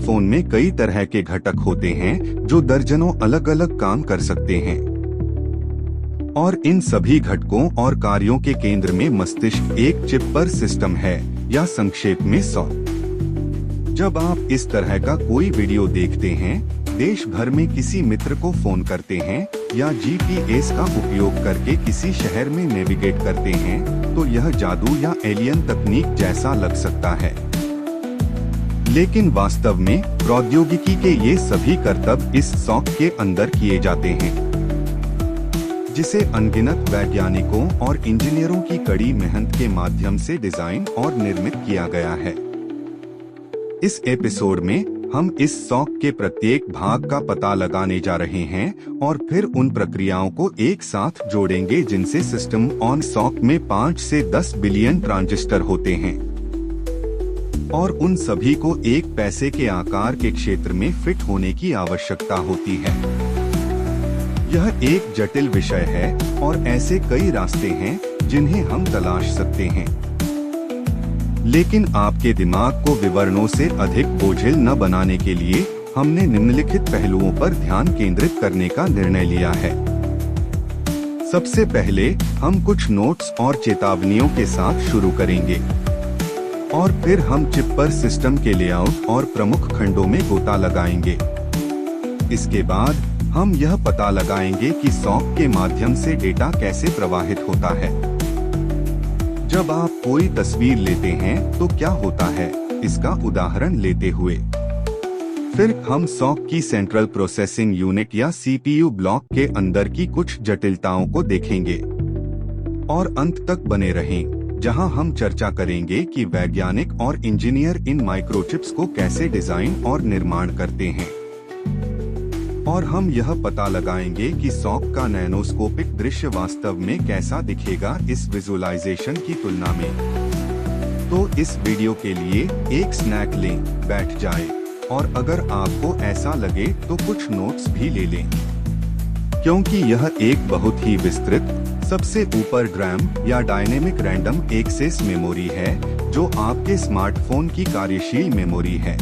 Smartphone में कई तरह के घटक होते हैं जो दर्जनों अलग अलग काम कर सकते हैं और इन सभी घटकों और कार्यों के केंद्र में मस्तिष्क एक चिप पर सिस्टम है या संक्षेप में SOC। जब आप इस तरह का कोई वीडियो देखते हैं, देश भर में किसी मित्र को फोन करते हैं या GPS का उपयोग करके किसी शहर में नेविगेट करते हैं, तो यह जादू या एलियन तकनीक जैसा लग सकता है। लेकिन वास्तव में प्रौद्योगिकी के ये सभी करतब इस SOC के अंदर किए जाते हैं, जिसे अनगिनत वैज्ञानिकों और इंजीनियरों की कड़ी मेहनत के माध्यम से डिजाइन और निर्मित किया गया है। इस एपिसोड में हम इस SOC के प्रत्येक भाग का पता लगाने जा रहे हैं और फिर उन प्रक्रियाओं को एक साथ जोड़ेंगे जिनसे सिस्टम ऑन SOC में 5 से 10 बिलियन ट्रांजिस्टर होते हैं और उन सभी को एक पैसे के आकार के क्षेत्र में फिट होने की आवश्यकता होती है। यह एक जटिल विषय है और ऐसे कई रास्ते हैं जिन्हें हम तलाश सकते हैं, लेकिन आपके दिमाग को विवरणों से अधिक बोझिल न बनाने के लिए हमने निम्नलिखित पहलुओं पर ध्यान केंद्रित करने का निर्णय लिया है। सबसे पहले हम कुछ नोट्स और चेतावनियों के साथ शुरू करेंगे और फिर हम चिप पर सिस्टम के लेआउट और प्रमुख खंडों में गोता लगाएंगे। इसके बाद हम यह पता लगाएंगे कि SOC के माध्यम से डेटा कैसे प्रवाहित होता है। जब आप कोई तस्वीर लेते हैं तो क्या होता है, इसका उदाहरण लेते हुए फिर हम SOC की सेंट्रल प्रोसेसिंग यूनिट या CPU ब्लॉक के अंदर की कुछ जटिलताओं को देखेंगे और अंत तक बने रहें, जहां हम चर्चा करेंगे कि वैज्ञानिक और इंजीनियर इन माइक्रोचिप्स को कैसे डिजाइन और निर्माण करते हैं और हम यह पता लगाएंगे कि SOC का नैनोस्कोपिक दृश्य वास्तव में कैसा दिखेगा इस विजुअलाइजेशन की तुलना में। तो इस वीडियो के लिए एक स्नैक लें, बैठ जाएं और अगर आपको ऐसा लगे तो कुछ नोट्स भी ले लें, क्योंकि यह एक बहुत ही विस्तृत, सबसे ऊपर DRAM या डायनेमिक रैंडम एक्सेस मेमोरी है जो आपके स्मार्टफोन की कार्यशील मेमोरी है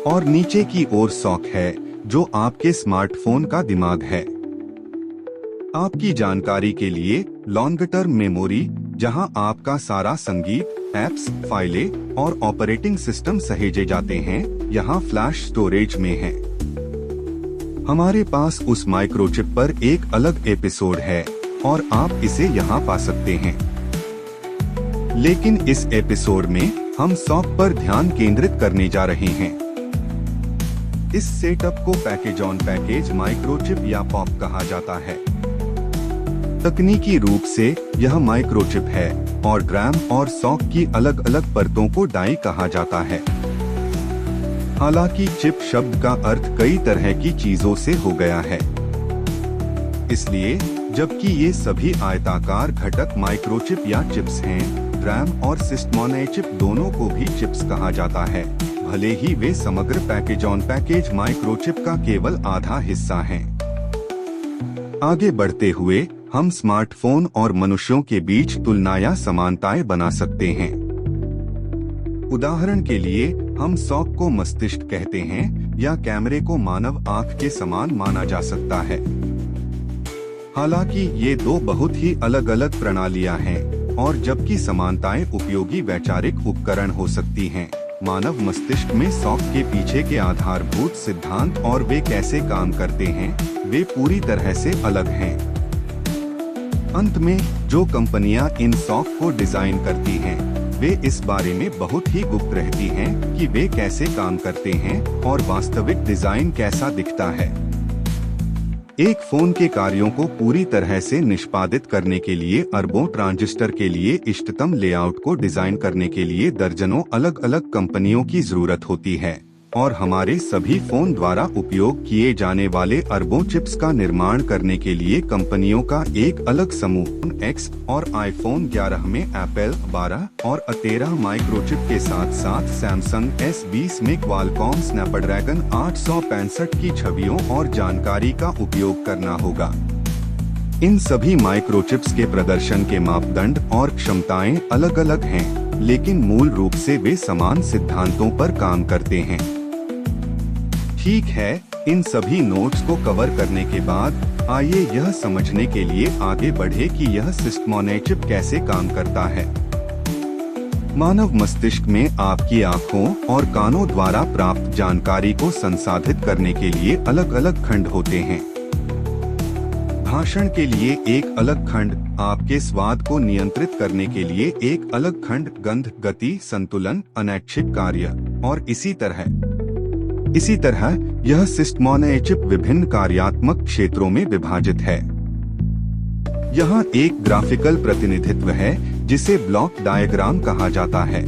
और नीचे की ओर SOC है जो आपके स्मार्टफोन का दिमाग है। आपकी जानकारी के लिए लॉन्ग टर्म मेमोरी, जहां आपका सारा संगीत, एप्स, फाइलें और ऑपरेटिंग सिस्टम सहेजे जाते हैं, यहां फ्लैश स्टोरेज में है। हमारे पास उस माइक्रोचिप पर एक अलग एपिसोड है और आप इसे यहां पा सकते हैं। लेकिन इस एपिसोड में हम SOC पर ध्यान केंद्रित करने जा रहे हैं। इस सेटअप को पैकेज ऑन पैकेज माइक्रोचिप या POP कहा जाता है। तकनीकी रूप से यह माइक्रोचिप है और DRAM और SOC की अलग अलग परतों को डाई कहा जाता है। हालांकि चिप शब्द का अर्थ कई तरह की चीजों से हो गया है, इसलिए जबकि ये सभी आयताकार घटक माइक्रोचिप या चिप्स हैं, DRAM और सिस्टम ऑन चिप दोनों को भी चिप्स कहा जाता है, भले ही वे समग्र पैकेज ऑन पैकेज माइक्रोचिप का केवल आधा हिस्सा हैं। आगे बढ़ते हुए हम स्मार्टफोन और मनुष्यों के बीच तुलना या समानताएं बना सकते हैं। उदाहरण के लिए हम SOC को मस्तिष्क कहते हैं या कैमरे को मानव आंख के समान माना जा सकता है। हालांकि ये दो बहुत ही अलग अलग प्रणालियां हैं और जबकि समानताएं उपयोगी वैचारिक उपकरण हो सकती हैं, मानव मस्तिष्क में SOC के पीछे के आधारभूत सिद्धांत और वे कैसे काम करते हैं, वे पूरी तरह से अलग हैं। अंत में जो कंपनियां इन SOC को डिजाइन करती हैं, वे इस बारे में बहुत ही गुप्त रहती हैं कि वे कैसे काम करते हैं और वास्तविक डिजाइन कैसा दिखता है। एक फोन के कार्यों को पूरी तरह से निष्पादित करने के लिए अरबों ट्रांजिस्टर के लिए इष्टतम लेआउट को डिजाइन करने के लिए दर्जनों अलग अलग कंपनियों की जरूरत होती है और हमारे सभी फोन द्वारा उपयोग किए जाने वाले अरबों चिप्स का निर्माण करने के लिए कंपनियों का एक अलग समूह X और iPhone 11 में Apple 12 और A13 माइक्रोचिप के साथ साथ Samsung S20 में Qualcomm Snapdragon 865 की छवियों और जानकारी का उपयोग करना होगा। इन सभी माइक्रोचिप्स के प्रदर्शन के मापदंड और क्षमताएं अलग अलग हैं, लेकिन मूल रूप से वे समान सिद्धांतों पर काम करते हैं। ठीक है, इन सभी नोट्स को कवर करने के बाद आइए यह समझने के लिए आगे बढ़े कि यह सिस्टम ऑन ए चिप कैसे काम करता है। मानव मस्तिष्क में आपकी आँखों और कानों द्वारा प्राप्त जानकारी को संसाधित करने के लिए अलग अलग खंड होते हैं। भाषण के लिए एक अलग खंड, आपके स्वाद को नियंत्रित करने के लिए एक अलग खंड, गंध, गति, संतुलन, अनैच्छिक कार्य और इसी तरह यह सिस्टम ऑन ए चिप विभिन्न कार्यात्मक क्षेत्रों में विभाजित है। यहाँ एक ग्राफिकल प्रतिनिधित्व है जिसे ब्लॉक डायग्राम कहा जाता है।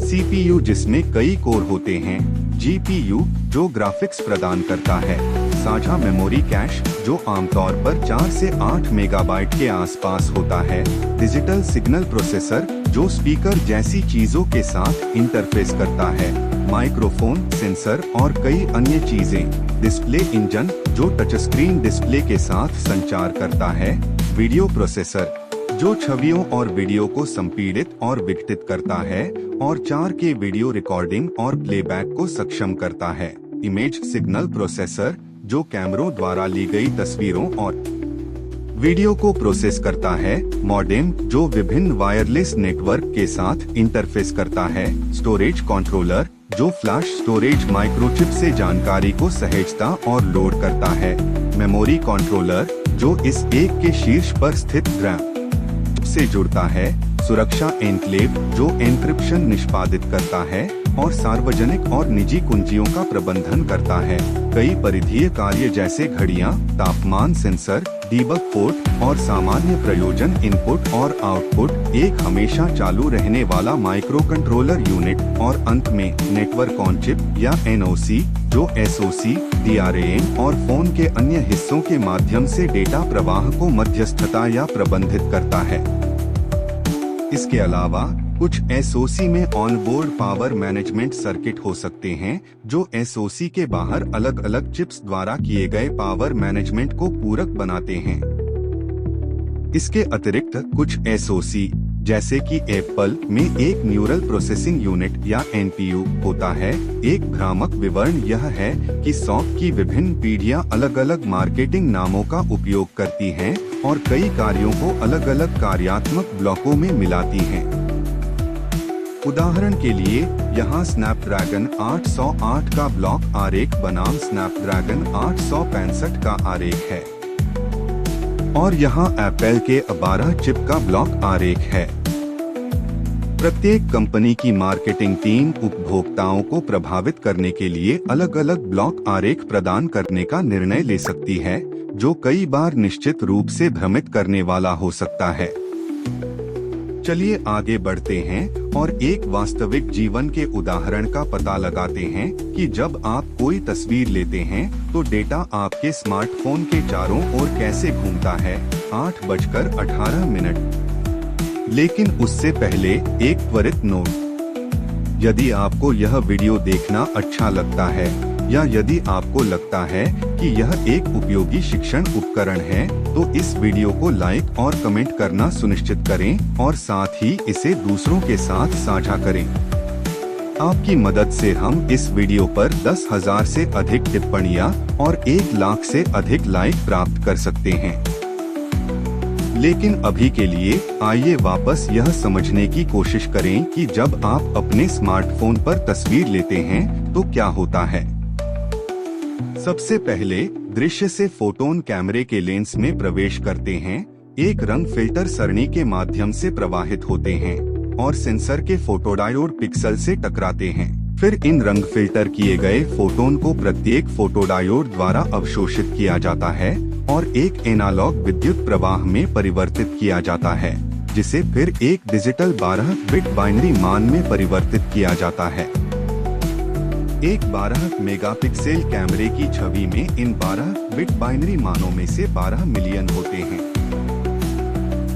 सीपीयू जिसमें कई कोर होते हैं, जीपीयू जो ग्राफिक्स प्रदान करता है, साझा मेमोरी कैश जो आमतौर पर 4 से 8 मेगाबाइट के आसपास होता है, डिजिटल सिग्नल प्रोसेसर जो स्पीकर जैसी चीजों के साथ इंटरफेस करता है, माइक्रोफोन, सेंसर और कई अन्य चीजें, डिस्प्ले इंजन जो टचस्क्रीन डिस्प्ले के साथ संचार करता है, वीडियो प्रोसेसर जो छवियों और वीडियो को संपीड़ित और विघटित करता है और 4K वीडियो रिकॉर्डिंग और प्लेबैक को सक्षम करता है, इमेज सिग्नल प्रोसेसर जो कैमरों द्वारा ली गई तस्वीरों और वीडियो को प्रोसेस करता है, मॉडेम जो विभिन्न वायरलेस नेटवर्क के साथ इंटरफेस करता है, स्टोरेज कंट्रोलर जो फ्लैश स्टोरेज माइक्रोचिप से जानकारी को सहेजता और लोड करता है, मेमोरी कंट्रोलर जो इस एक के शीर्ष पर स्थित रैम से जुड़ता है, सुरक्षा एन्क्लेव जो एन्क्रिप्शन निष्पादित करता है और सार्वजनिक और निजी कुंजियों का प्रबंधन करता है, कई परिधीय कार्य जैसे घड़ियां, तापमान सेंसर, डीबग पोर्ट और सामान्य प्रयोजन इनपुट और आउटपुट, एक हमेशा चालू रहने वाला माइक्रो कंट्रोलर यूनिट और अंत में नेटवर्क ऑन चिप या एनओसी जो एसओसी, डीआरएएम और फोन के अन्य हिस्सों के माध्यम से डेटा प्रवाह को मध्यस्थता या प्रबंधित करता है। इसके अलावा कुछ एसओसी में ऑनबोर्ड पावर मैनेजमेंट सर्किट हो सकते हैं जो एसओसी के बाहर अलग अलग चिप्स द्वारा किए गए पावर मैनेजमेंट को पूरक बनाते हैं। इसके अतिरिक्त कुछ एसओसी जैसे कि एप्पल में एक न्यूरल प्रोसेसिंग यूनिट या एनपीयू होता है। एक भ्रामक विवरण यह है कि सॉफ्ट की विभिन्न पीढ़ियां अलग अलग मार्केटिंग नामों का उपयोग करती हैं और कई कार्यों को अलग अलग कार्यात्मक ब्लॉकों में मिलाती हैं। उदाहरण के लिए यहाँ स्नैपड्रैगन 808 का ब्लॉक आरेख बनाम स्नैपड्रैगन 865 का आरेख है और यहाँ एप्पल के 12 चिप का ब्लॉक आरेख है। प्रत्येक कंपनी की मार्केटिंग टीम उपभोक्ताओं को प्रभावित करने के लिए अलग अलग ब्लॉक आरेख प्रदान करने का निर्णय ले सकती है, जो कई बार निश्चित रूप से भ्रमित करने वाला हो सकता है। चलिए आगे बढ़ते हैं और एक वास्तविक जीवन के उदाहरण का पता लगाते हैं कि जब आप कोई तस्वीर लेते हैं तो डेटा आपके स्मार्टफोन के चारों ओर कैसे घूमता है। 8:18। लेकिन उससे पहले एक त्वरित नोट, यदि आपको यह वीडियो देखना अच्छा लगता है या यदि आपको लगता है कि यह एक उपयोगी शिक्षण उपकरण है तो इस वीडियो को लाइक और कमेंट करना सुनिश्चित करें और साथ ही इसे दूसरों के साथ साझा करें। आपकी मदद से हम इस वीडियो पर 10,000 से अधिक टिप्पणियां और 1 लाख से अधिक लाइक प्राप्त कर सकते हैं। लेकिन अभी के लिए आइए वापस यह समझने की कोशिश करें कि जब आप अपने स्मार्टफोन पर तस्वीर लेते हैं तो क्या होता है। सबसे पहले दृश्य से फोटोन कैमरे के लेंस में प्रवेश करते हैं, एक रंग फिल्टर सरणी के माध्यम से प्रवाहित होते हैं और सेंसर के फोटोडायोड पिक्सल से टकराते हैं। फिर इन रंग फिल्टर किए गए फोटोन को प्रत्येक फोटोडायोड द्वारा अवशोषित किया जाता है और एक एनालॉग विद्युत प्रवाह में परिवर्तित किया जाता है, जिसे फिर एक डिजिटल 12 बिट बाइनरी मान में परिवर्तित किया जाता है। एक 12 मेगापिक्सल कैमरे की छवि में इन 12 बिट बाइनरी मानों में से 12 मिलियन होते हैं।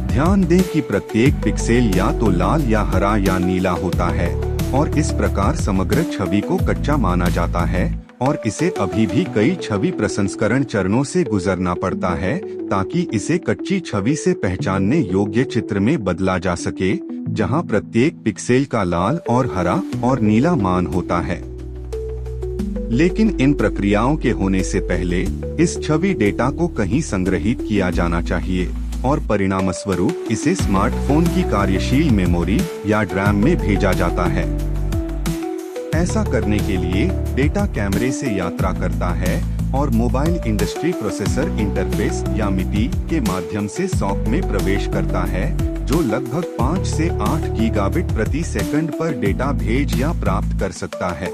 ध्यान दें कि प्रत्येक पिक्सेल या तो लाल या हरा या नीला होता है और इस प्रकार समग्र छवि को कच्चा माना जाता है और इसे अभी भी कई छवि प्रसंस्करण चरणों से गुजरना पड़ता है ताकि इसे कच्ची छवि से पहचानने योग्य चित्र में बदला जा सके, जहां प्रत्येक पिक्सेल का लाल और हरा और नीला मान होता है। लेकिन इन प्रक्रियाओं के होने से पहले इस छवि डेटा को कहीं संग्रहित किया जाना चाहिए और परिणामस्वरूप इसे स्मार्टफोन की कार्यशील मेमोरी या रैम में भेजा जाता है। ऐसा करने के लिए डेटा कैमरे से यात्रा करता है और मोबाइल इंडस्ट्री प्रोसेसर इंटरफेस या मिपी के माध्यम से सॉक में प्रवेश करता है, जो लगभग 5 से 8 गीगाबिट प्रति सेकंड पर डेटा भेज या प्राप्त कर सकता है।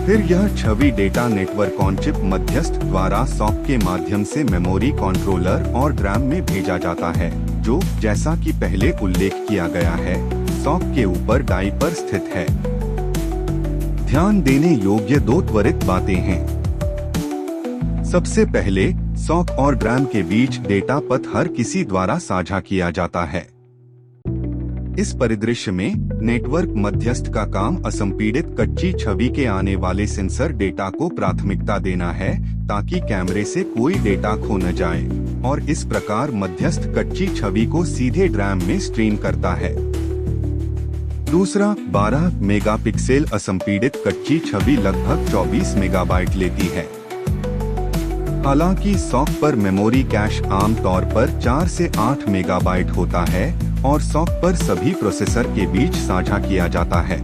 फिर यह छवि डेटा नेटवर्क ऑन चिप मध्यस्थ द्वारा सॉक के माध्यम से मेमोरी कंट्रोलर और रैम में भेजा जाता है, जो जैसा कि पहले उल्लेख किया गया है, सॉक के ऊपर डाई पर स्थित है। ध्यान देने योग्य 2 त्वरित बातें हैं। सबसे पहले, सॉक और रैम के बीच डेटा पथ हर किसी द्वारा साझा किया जाता है। इस परिदृश्य में नेटवर्क मध्यस्थ का काम असंपीड़ित कच्ची छवि के आने वाले सेंसर डेटा को प्राथमिकता देना है, ताकि कैमरे से कोई डेटा खो न जाए, और इस प्रकार मध्यस्थ कच्ची छवि को सीधे रैम में स्ट्रीम करता है। दूसरा, 12 मेगापिक्सेल असंपीड़ित कच्ची छवि लगभग 24 मेगाबाइट लेती है। हालांकि सॉक पर मेमोरी कैश आमतौर पर 4 से 8 मेगाबाइट होता है और सॉक पर सभी प्रोसेसर के बीच साझा किया जाता है।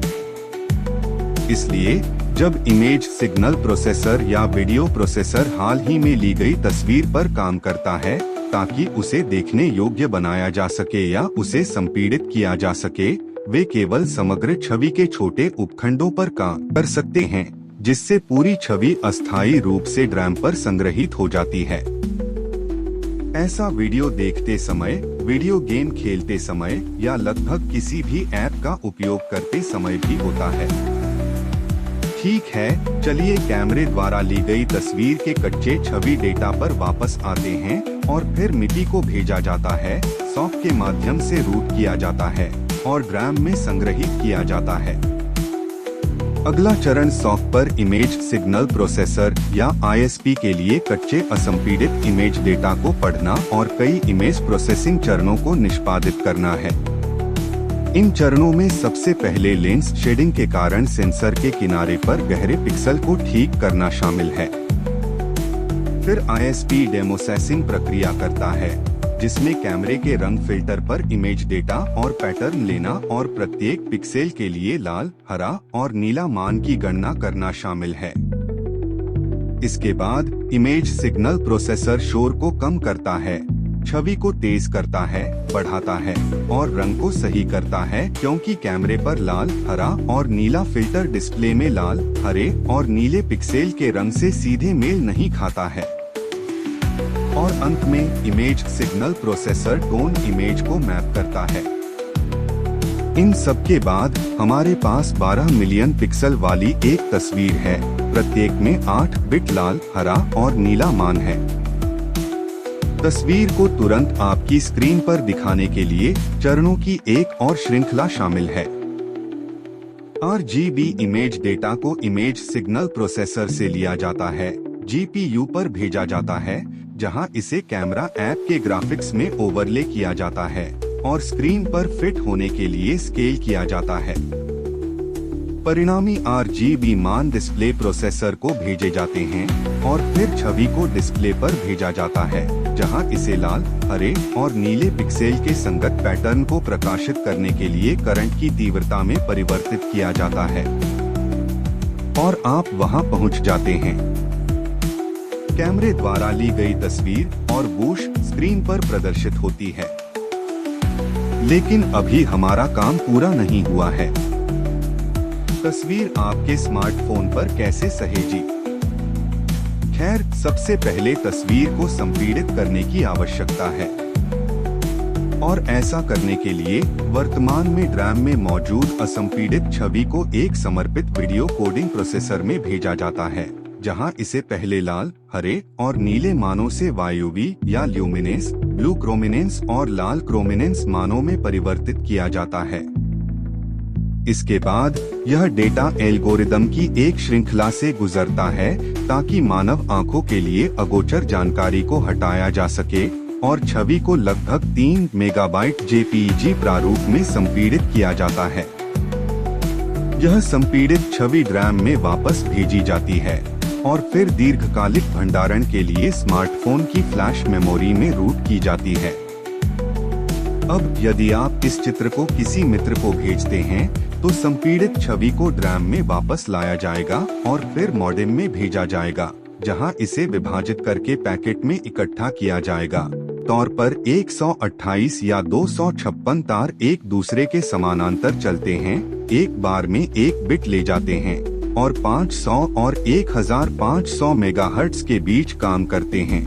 इसलिए जब इमेज सिग्नल प्रोसेसर या वीडियो प्रोसेसर हाल ही में ली गई तस्वीर पर काम करता है, ताकि उसे देखने योग्य बनाया जा सके या उसे संपीड़ित किया जा सके, वे केवल समग्र छवि के छोटे उपखंडों पर काम कर सकते हैं, जिससे पूरी छवि अस्थायी रूप से रैम पर संग्रहित हो जाती है। ऐसा वीडियो देखते समय, वीडियो गेम खेलते समय या लगभग किसी भी ऐप का उपयोग करते समय भी होता है। ठीक है, चलिए कैमरे द्वारा ली गई तस्वीर के कच्चे छवि डेटा पर वापस आते हैं और फिर मिपी को भेजा जाता है, सॉक के माध्यम से रूट किया जाता है और रैम में संग्रहित किया जाता है। अगला चरण सॉक पर इमेज सिग्नल प्रोसेसर या आईएसपी के लिए कच्चे असंपीड़ित इमेज डेटा को पढ़ना और कई इमेज प्रोसेसिंग चरणों को निष्पादित करना है। इन चरणों में सबसे पहले लेंस शेडिंग के कारण सेंसर के किनारे पर गहरे पिक्सल को ठीक करना शामिल है। फिर आईएसपी डेमोसेसिंग प्रक्रिया करता है, जिसमें कैमरे के रंग फिल्टर पर इमेज डेटा और पैटर्न लेना और प्रत्येक पिक्सेल के लिए लाल, हरा और नीला मान की गणना करना शामिल है। इसके बाद इमेज सिग्नल प्रोसेसर शोर को कम करता है, छवि को तेज करता है, बढ़ाता है और रंग को सही करता है, क्योंकि कैमरे पर लाल, हरा और नीला फिल्टर डिस्प्ले में लाल, हरे और नीले पिक्सेल के रंग से सीधे मेल नहीं खाता है। और अंत में image signal processor tone image को मैप करता है। इन सब के बाद हमारे पास 12 मिलियन पिक्सल वाली एक तस्वीर है, प्रत्येक में 8 बिट लाल, हरा और नीला मान है। तस्वीर को तुरंत आपकी स्क्रीन पर दिखाने के लिए चरणों की एक और श्रृंखला शामिल है। RGB इमेज डेटा को इमेज सिग्नल प्रोसेसर से लिया जाता है, GPU पर भेजा जाता है, जहां इसे कैमरा ऐप के ग्राफिक्स में ओवरले किया जाता है और स्क्रीन पर फिट होने के लिए स्केल किया जाता है। परिणामी RGB मान डिस्प्ले प्रोसेसर को भेजे जाते हैं और फिर छवि को डिस्प्ले पर भेजा जाता है, जहां इसे लाल, हरे और नीले पिक्सेल के संगत पैटर्न को प्रकाशित करने के लिए करंट की तीव्रता में परिवर्तित किया जाता है और आप वहां पहुंच जाते हैं। कैमरे द्वारा ली गई तस्वीर और वूश स्क्रीन पर प्रदर्शित होती है। लेकिन अभी हमारा काम पूरा नहीं हुआ है। तस्वीर आपके स्मार्टफोन पर कैसे सहेजी? खैर, सबसे पहले तस्वीर को संपीड़ित करने की आवश्यकता है और ऐसा करने के लिए वर्तमान में रैम में मौजूद असंपीड़ित छवि को एक समर्पित वीडियो कोडिंग प्रोसेसर में भेजा जाता है, जहां इसे पहले लाल, हरे और नीले मानों से वायुवी या ल्यूमिनेंस, ब्लू क्रोमिनेंस और लाल क्रोमिनेंस मानों में परिवर्तित किया जाता है। इसके बाद यह डेटा एल्गोरिदम की एक श्रृंखला से गुजरता है, ताकि मानव आंखों के लिए अगोचर जानकारी को हटाया जा सके और छवि को लगभग 3 मेगाबाइट JPEG प्रारूप में संपीड़ित किया जाता है। यह संपीड़ित छवि रैम में वापस भेजी जाती है और फिर दीर्घकालिक भंडारण के लिए स्मार्टफोन की फ्लैश मेमोरी में रूट की जाती है। अब यदि आप इस चित्र को किसी मित्र को भेजते हैं तो संपीड़ित छवि को रैम में वापस लाया जाएगा और फिर मॉडेम में भेजा जाएगा, जहां इसे विभाजित करके पैकेट में इकट्ठा किया जाएगा। तौर पर 128 या 256 तार एक दूसरे के समानांतर चलते हैं, एक बार में एक बिट ले जाते हैं और 500 और 1500 मेगाहर्ट्ज के बीच काम करते हैं।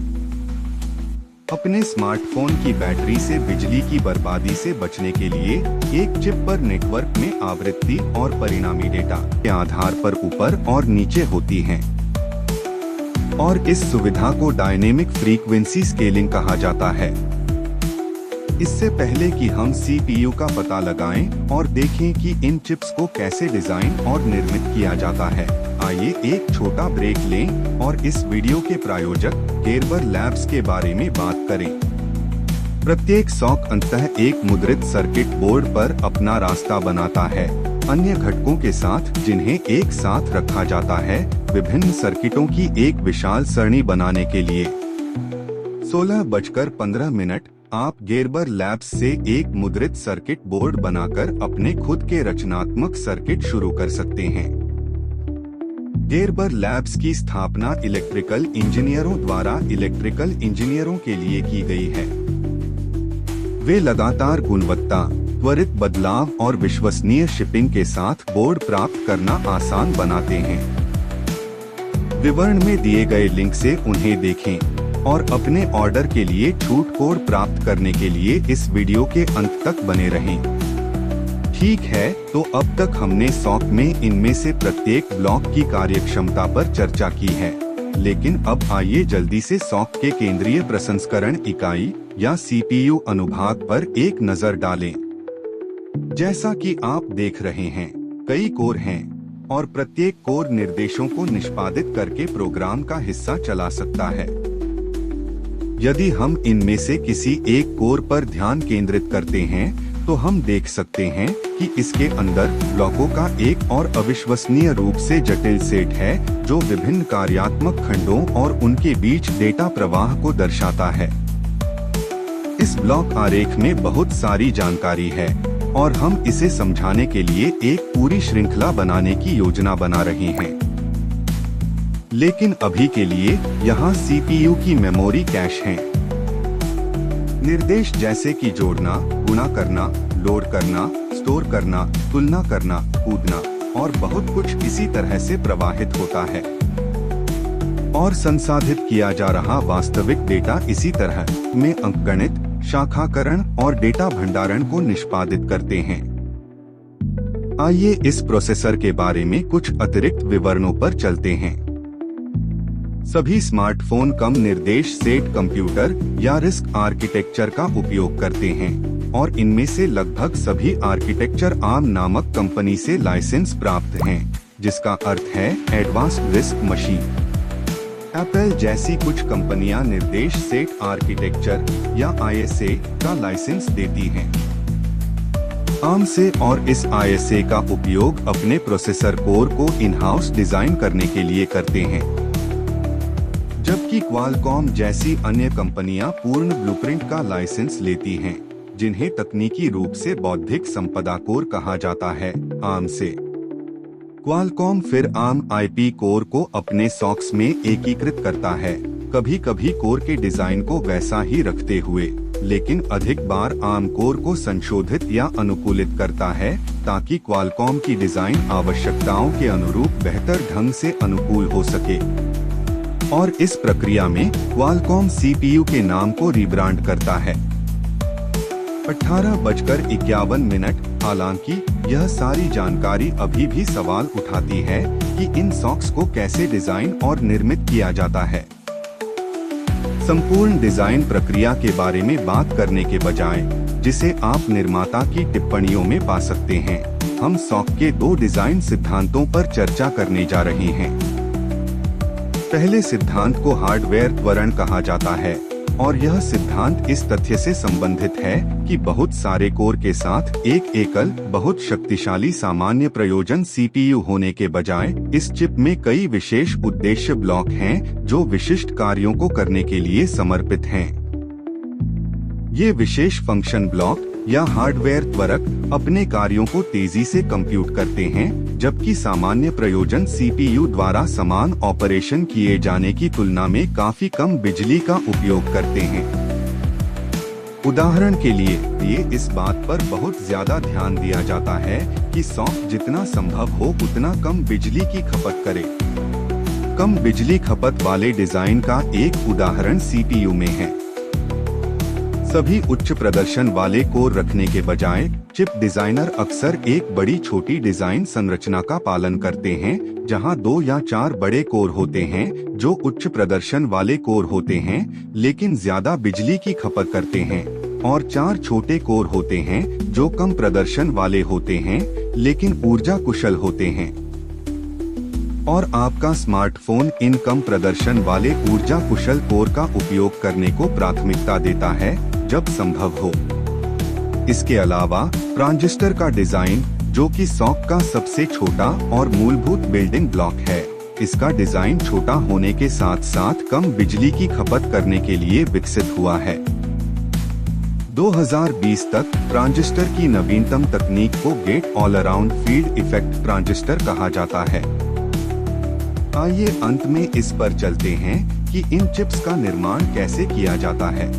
अपने स्मार्टफोन की बैटरी से बिजली की बर्बादी से बचने के लिए एक चिप पर नेटवर्क में आवृत्ति और परिणामी डेटा के आधार पर ऊपर और नीचे होती हैं। और इस सुविधा को डायनेमिक फ्रीक्वेंसी स्केलिंग कहा जाता है। इससे पहले कि हम CPU का पता लगाएं और देखें कि इन चिप्स को कैसे डिजाइन और निर्मित किया जाता है, आइए एक छोटा ब्रेक लें और इस वीडियो के प्रायोजक गेरबर लैब्स के बारे में बात करें। प्रत्येक सॉक अंततः एक मुद्रित सर्किट बोर्ड पर अपना रास्ता बनाता है, अन्य घटकों के साथ जिन्हें एक साथ रखा जाता है, विभिन्न सर्किटों की एक विशाल सरणी बनाने के लिए। 16:15 आप गेरबर लैब्स से एक मुद्रित सर्किट बोर्ड बनाकर अपने खुद के रचनात्मक सर्किट शुरू कर सकते हैं। गेरबर लैब्स की स्थापना इलेक्ट्रिकल इंजीनियरों द्वारा इलेक्ट्रिकल इंजीनियरों के लिए की गई है। वे लगातार गुणवत्ता, त्वरित बदलाव और विश्वसनीय शिपिंग के साथ बोर्ड प्राप्त करना आसान बनाते हैं। विवरण में दिए गए लिंक से उन्हें देखें और अपने ऑर्डर के लिए छूट कोड प्राप्त करने के लिए इस वीडियो के अंत तक बने रहें। ठीक है, तो अब तक हमने सॉक में इनमें से प्रत्येक ब्लॉक की कार्यक्षमता पर चर्चा की है, लेकिन अब आइए जल्दी से सॉक के केंद्रीय प्रसंस्करण इकाई या CPU अनुभाग पर एक नजर डालें। जैसा कि आप देख रहे हैं, कई कोर हैं और प्रत्येक कोर निर्देशों को निष्पादित करके प्रोग्राम का हिस्सा चला सकता है। यदि हम इनमें से किसी एक कोर पर ध्यान केंद्रित करते हैं तो हम देख सकते हैं कि इसके अंदर ब्लॉकों का एक और अविश्वसनीय रूप से जटिल सेट है जो विभिन्न कार्यात्मक खंडों और उनके बीच डेटा प्रवाह को दर्शाता है। इस ब्लॉक आरेख में बहुत सारी जानकारी है और हम इसे समझाने के लिए एक पूरी श्रृंखला बनाने की योजना बना रहे हैं। लेकिन अभी के लिए यहाँ CPU की मेमोरी कैश है। निर्देश जैसे कि जोड़ना, गुणा करना, लोड करना, स्टोर करना, तुलना करना, कूदना और बहुत कुछ इसी तरह से प्रवाहित होता है। और संसाधित किया जा रहा वास्तविक डेटा इसी तरह में अंकगणित, शाखाकरण और डेटा भंडारण को निष्पादित करते हैं। आइए इस प्रोसेसर के बारे में कुछ अतिरिक्त विवरणों पर चलते हैं। सभी स्मार्टफोन कम निर्देश सेट कंप्यूटर या रिस्क आर्किटेक्चर का उपयोग करते हैं और इनमें से लगभग सभी आर्किटेक्चर ARM नामक कंपनी से लाइसेंस प्राप्त हैं, जिसका अर्थ है एडवांस्ड रिस्क मशीन। एप्पल जैसी कुछ कंपनियां निर्देश सेट आर्किटेक्चर या ISA का लाइसेंस देती हैं। ARM से और इस ISA का उपयोग अपने प्रोसेसर कोर को इन हाउस डिजाइन करने के लिए करते हैं, जबकि क्वालकॉम जैसी अन्य कंपनियां पूर्ण ब्लूप्रिंट का लाइसेंस लेती हैं, जिन्हें तकनीकी रूप से बौद्धिक संपदा कोर कहा जाता है। ARM से क्वालकॉम फिर ARM IP कोर को अपने सॉक्स में एकीकृत करता है, कभी कभी कोर के डिजाइन को वैसा ही रखते हुए, लेकिन अधिक बार ARM कोर को संशोधित या अनुकूलित करता है ताकि क्वालकॉम की डिजाइन आवश्यकताओं के अनुरूप बेहतर ढंग से अनुकूल हो सके। और इस प्रक्रिया में क्वालकॉम CPU के नाम को रिब्रांड करता है। 18:51। हालांकि यह सारी जानकारी अभी भी सवाल उठाती है कि इन सॉक्स को कैसे डिजाइन और निर्मित किया जाता है। संपूर्ण डिजाइन प्रक्रिया के बारे में बात करने के बजाय, जिसे आप निर्माता की टिप्पणियों में पा सकते हैं, हम सॉक के 2 डिजाइन सिद्धांतों पर चर्चा करने जा रहे हैं। पहले सिद्धांत को हार्डवेयर त्वरण कहा जाता है, और यह सिद्धांत इस तथ्य से संबंधित है कि बहुत सारे कोर के साथ एक एकल बहुत शक्तिशाली सामान्य प्रयोजन सीपीयू होने के बजाय इस चिप में कई विशेष उद्देश्य ब्लॉक हैं जो विशिष्ट कार्यों को करने के लिए समर्पित हैं। ये विशेष फंक्शन ब्लॉक या हार्डवेयर त्वरक अपने कार्यों को तेजी से कंप्यूट करते हैं, जबकि सामान्य प्रयोजन सीपीयू द्वारा समान ऑपरेशन किए जाने की तुलना में काफी कम बिजली का उपयोग करते हैं। उदाहरण के लिए ये इस बात पर बहुत ज्यादा ध्यान दिया जाता है कि सॉफ्ट जितना संभव हो उतना कम बिजली की खपत करे। कम बिजली खपत वाले डिजाइन का एक उदाहरण सीपीयू में है। सभी उच्च प्रदर्शन वाले कोर रखने के बजाय चिप डिजाइनर अक्सर एक बड़ी छोटी डिजाइन संरचना का पालन करते हैं, जहां 2 या 4 बड़े कोर होते हैं जो उच्च प्रदर्शन वाले कोर होते हैं लेकिन ज्यादा बिजली की खपत करते हैं, और 4 छोटे कोर होते हैं जो कम प्रदर्शन वाले होते हैं लेकिन ऊर्जा कुशल होते हैं। और आपका स्मार्टफोन इन कम प्रदर्शन वाले ऊर्जा कुशल कोर का उपयोग करने को प्राथमिकता देता है जब संभव हो। इसके अलावा ट्रांजिस्टर का डिजाइन, जो कि सॉक का सबसे छोटा और मूलभूत बिल्डिंग ब्लॉक है, इसका डिजाइन छोटा होने के साथ साथ कम बिजली की खपत करने के लिए विकसित हुआ है। 2020 तक ट्रांजिस्टर की नवीनतम तकनीक को get all around field effect transistor कहा जाता है। आइए अंत में इस पर चलते हैं कि इन चिप्स का निर्माण कैसे किया जाता है।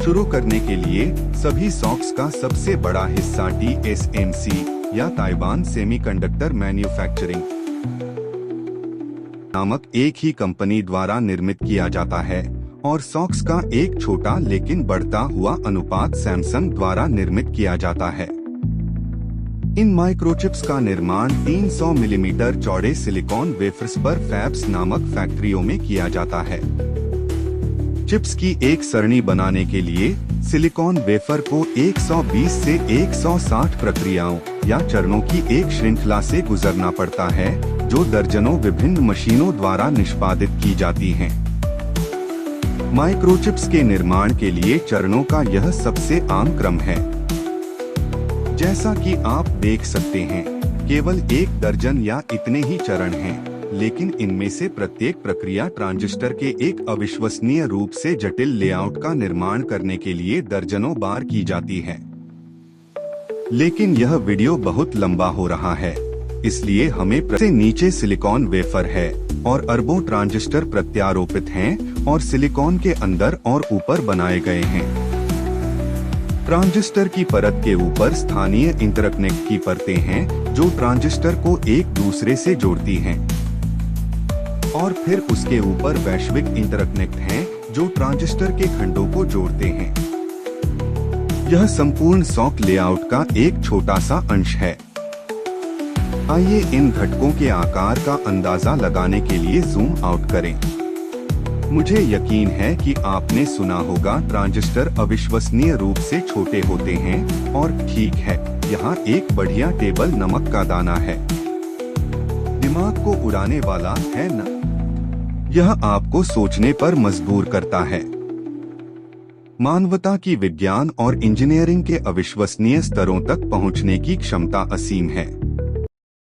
शुरू करने के लिए सभी सॉक्स का सबसे बड़ा हिस्सा TSMC या ताइवान सेमीकंडक्टर मैन्युफैक्चरिंग नामक एक ही कंपनी द्वारा निर्मित किया जाता है, और सॉक्स का एक छोटा लेकिन बढ़ता हुआ अनुपात सैमसंग द्वारा निर्मित किया जाता है। इन माइक्रोचिप्स का निर्माण 300 मिलीमीटर चौड़े सिलिकॉन वेफर्स पर फैब्स नामक फैक्ट्रियों में किया जाता है। चिप्स की एक सरणी बनाने के लिए सिलिकॉन वेफर को 120 से 160 प्रक्रियाओं या चरणों की एक श्रृंखला से गुजरना पड़ता है, जो दर्जनों विभिन्न मशीनों द्वारा निष्पादित की जाती हैं। माइक्रोचिप्स के निर्माण के लिए चरणों का यह सबसे आम क्रम है। जैसा कि आप देख सकते हैं, केवल 1 दर्जन या इतने ही चरण हैं, लेकिन इनमें से प्रत्येक प्रक्रिया ट्रांजिस्टर के एक अविश्वसनीय रूप से जटिल लेआउट का निर्माण करने के लिए दर्जनों बार की जाती है। लेकिन यह वीडियो बहुत लंबा हो रहा है, इसलिए हमें से नीचे सिलिकॉन वेफर है और अरबों ट्रांजिस्टर प्रत्यारोपित हैं और सिलिकॉन के अंदर और ऊपर बनाए गए हैं। ट्रांजिस्टर की परत के ऊपर स्थानीय इंटरकनेक्ट की परतें हैं जो ट्रांजिस्टर को एक दूसरे से जोड़ती हैं, और फिर उसके ऊपर वैश्विक इंटरकनेक्ट हैं जो ट्रांजिस्टर के खंडों को जोड़ते हैं। यह संपूर्ण सॉक लेआउट का एक छोटा सा अंश है। आइए इन घटकों के आकार का अंदाजा लगाने के लिए जूम आउट करें। मुझे यकीन है कि आपने सुना होगा ट्रांजिस्टर अविश्वसनीय रूप से छोटे होते हैं, और ठीक है, यहाँ एक बढ़िया टेबल नमक का दाना है। दिमाग को उड़ाने वाला है न? यह आपको सोचने पर मजबूर करता है। मानवता की विज्ञान और इंजीनियरिंग के अविश्वसनीय स्तरों तक पहुंचने की क्षमता असीम है।